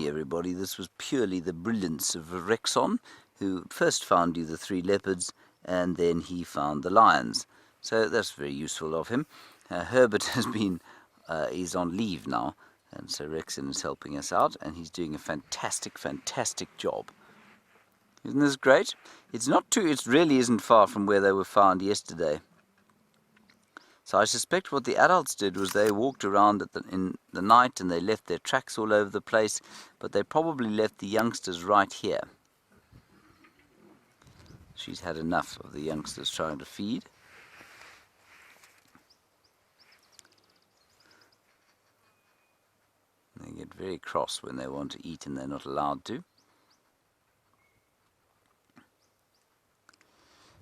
everybody. This was purely the brilliance of Rexon, who first found you the 3 leopards, and then he found the lions. So that's very useful of him. Herbert has been, is on leave now, and so Rexon is helping us out, and he's doing a fantastic, fantastic job. Isn't this great? It's not too, it really isn't far from where they were found yesterday. So I suspect what the adults did was they walked around in the night and they left their tracks all over the place, but they probably left the youngsters right here. She's had enough of the youngsters trying to feed. They get very cross when they want to eat and they're not allowed to.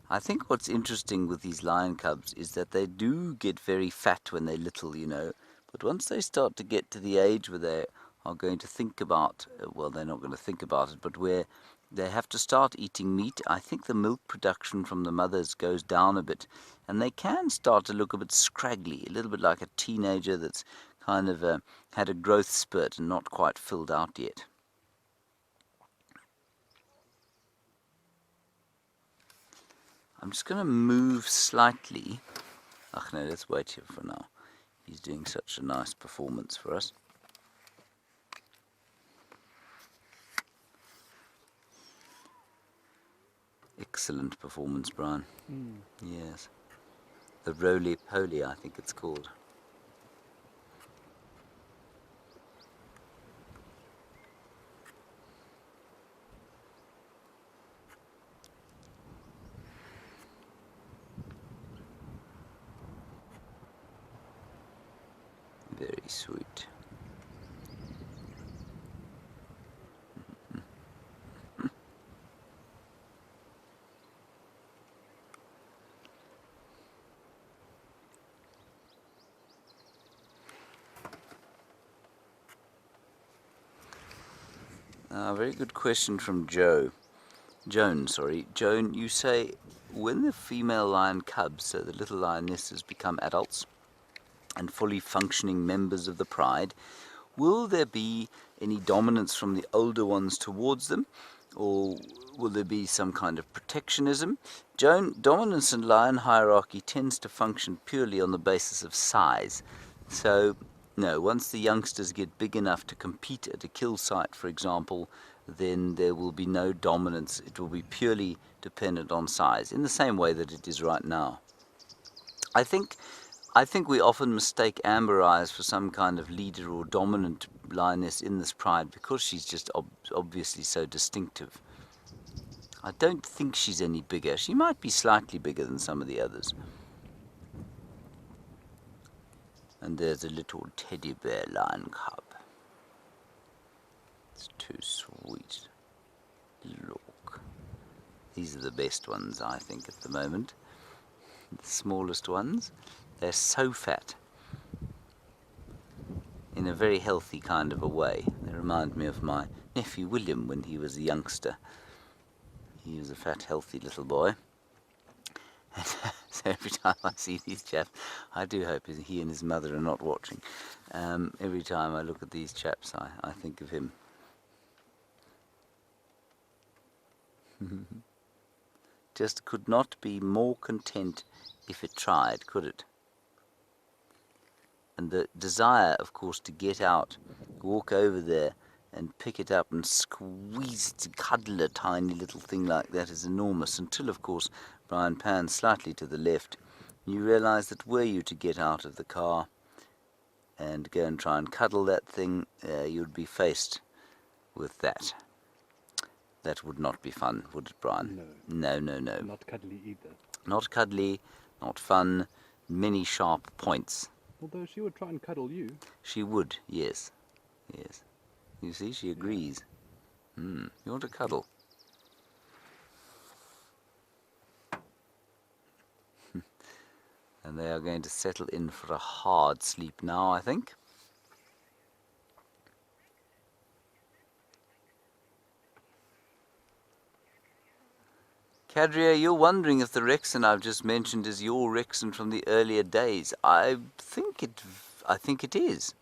I think what's interesting with these lion cubs is that they do get very fat when they're little, you know, but once they start to get to the age where they are going to think about, well, they're not going to think about it, but where they have to start eating meat, I think the milk production from the mothers goes down a bit, and they can start to look a bit scraggly, a little bit like a teenager that's kind of had a growth spurt and not quite filled out yet. I'm just going to move slightly. Ach no, let's wait here for now. He's doing such a nice performance for us. Excellent performance, Brian. Yes. The roly-poly, I think it's called. Very sweet. Very good question from Joan, sorry. Joan, you say, when the female lion cubs, so the little lionesses, become adults and fully functioning members of the pride, will there be any dominance from the older ones towards them, or will there be some kind of protectionism? Joan, dominance in lion hierarchy tends to function purely on the basis of size. So, no, once the youngsters get big enough to compete at a kill site, for example, then there will be no dominance. It will be purely dependent on size, in the same way that it is right now. I think we often mistake Amber Eyes for some kind of leader or dominant lioness in this pride because she's just obviously so distinctive. I don't think she's any bigger. She might be slightly bigger than some of the others. And there's a little teddy bear lion cub. It's too sweet. Look. These are the best ones, I think, at the moment. The smallest ones. They're so fat. In a very healthy kind of a way. They remind me of my nephew William when he was a youngster. He was a fat, healthy little boy. And so every time I see these chaps, I do hope he and his mother are not watching. Every time I look at these chaps, I think of him. Just could not be more content if it tried, could it? And the desire, of course, to get out, walk over there and pick it up and squeeze it, cuddle a tiny little thing like that is enormous, until, of course, Brian pans slightly to the left. You realize that were you to get out of the car and go and try and cuddle that thing, you'd be faced with that. That would not be fun, would it, Brian? No. No. Not cuddly either. Not cuddly, not fun, many sharp points. Although she would try and cuddle you. She would, yes. Yes. You see, she agrees. You want to cuddle? And they are going to settle in for a hard sleep now, I think. Kadria, you're wondering if the Rexon I've just mentioned is your Rexon from the earlier days. I think it is.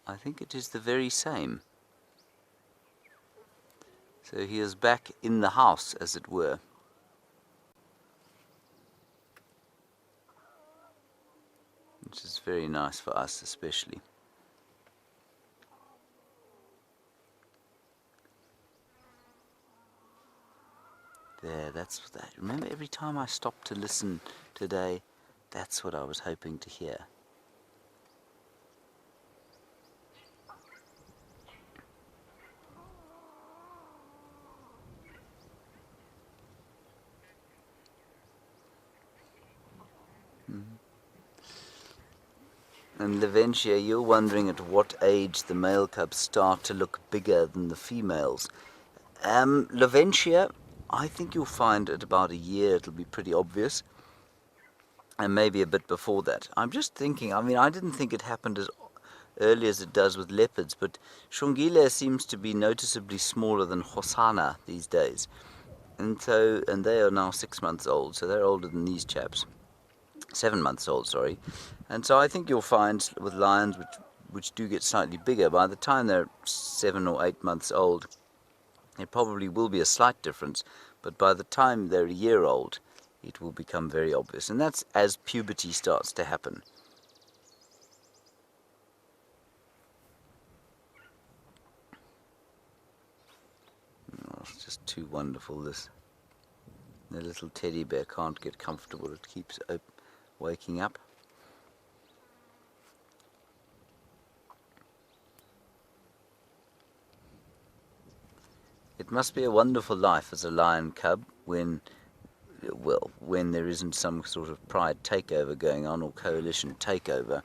I think it is the very same. So he is back in the house, as it were. Which is very nice for us, especially. There, that's that. Remember, every time I stopped to listen today, that's what I was hoping to hear. And Laventia, you're wondering at what age the male cubs start to look bigger than the females. Laventia, I think you'll find at about a year it'll be pretty obvious. And maybe a bit before that. I'm just thinking, I mean, I didn't think it happened as early as it does with leopards, but Shongile seems to be noticeably smaller than Hosana these days. And they are now 6 months old, so they're older than these chaps. 7 months old, sorry. And so I think you'll find with lions which do get slightly bigger, by the time they're 7 or 8 months old, it probably will be a slight difference, but by the time they're a year old, it will become very obvious. And that's as puberty starts to happen. Oh, it's just too wonderful, this. The little teddy bear can't get comfortable. It keeps waking up. It must be a wonderful life as a lion cub when there isn't some sort of pride takeover going on or coalition takeover,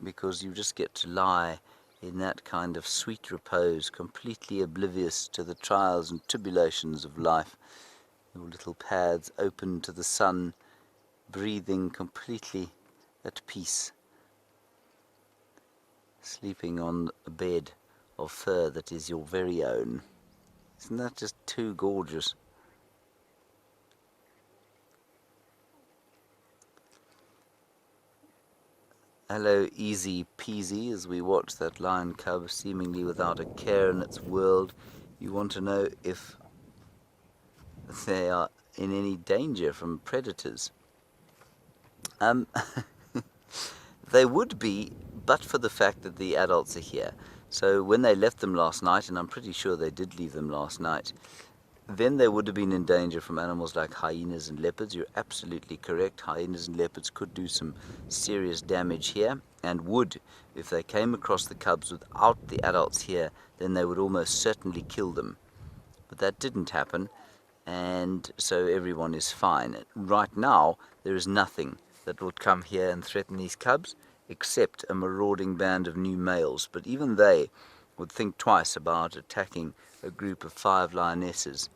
because you just get to lie in that kind of sweet repose, completely oblivious to the trials and tribulations of life. Your little pads open to the sun, breathing completely at peace, sleeping on a bed of fur that is your very own. Isn't that just too gorgeous? Hello, easy peasy, as we watch that lion cub seemingly without a care in its world. You want to know if they are in any danger from predators. They would be, but for the fact that the adults are here. So when they left them last night, and I'm pretty sure they did leave them last night, then they would have been in danger from animals like hyenas and leopards. You're absolutely correct. Hyenas and leopards could do some serious damage here, and would. If they came across the cubs without the adults here, then they would almost certainly kill them. But that didn't happen, and so everyone is fine. Right now, there is nothing that would come here and threaten these cubs, except a marauding band of new males. But even they would think twice about attacking a group of 5 lionesses